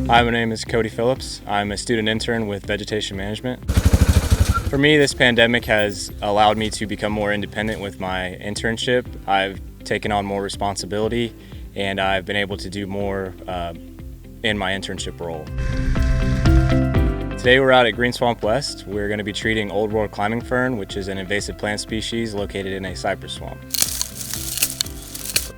Hi, my name is Cody Phillips. I'm a student intern with vegetation management. For me, this pandemic has allowed me to become more independent with my internship. I've taken on more responsibility and I've been able to do more in my internship role. Today we're out at Green Swamp West. We're going to be treating Old World climbing fern, which is an invasive plant species located in a cypress swamp.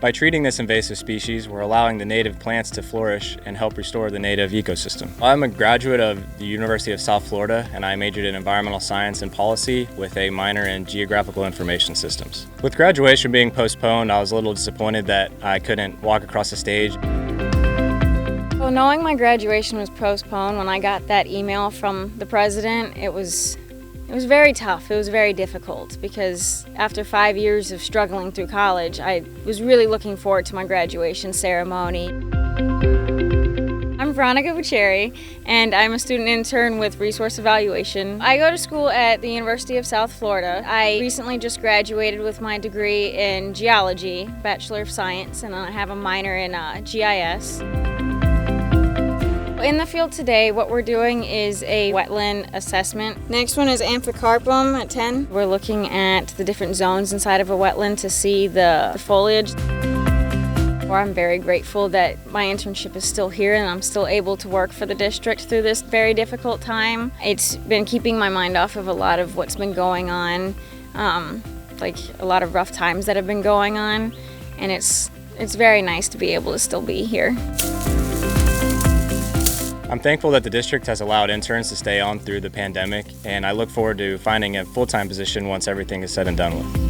By treating this invasive species, we're allowing the native plants to flourish and help restore the native ecosystem. I'm a graduate of the University of South Florida, and I majored in environmental science and policy with a minor in geographical information systems. With graduation being postponed, I was a little disappointed that I couldn't walk across the stage. Well, knowing my graduation was postponed, when I got that email from the president, it was very tough. It was very difficult because after 5 years of struggling through college, I was really looking forward to my graduation ceremony. I'm Veronica Bucheri, and I'm a student intern with Resource Evaluation. I go to school at the University of South Florida. I recently just graduated with my degree in geology, Bachelor of Science, and I have a minor in GIS. In the field today, what we're doing is a wetland assessment. Next one is Amphicarpum at 10. We're looking at the different zones inside of a wetland to see the foliage. I'm very grateful that my internship is still here and I'm still able to work for the district through this very difficult time. It's been keeping my mind off of a lot of what's been going on, like a lot of rough times that have been going on, and it's very nice to be able to still be here. I'm thankful that the district has allowed interns to stay on through the pandemic, and I look forward to finding a full-time position once everything is said and done with.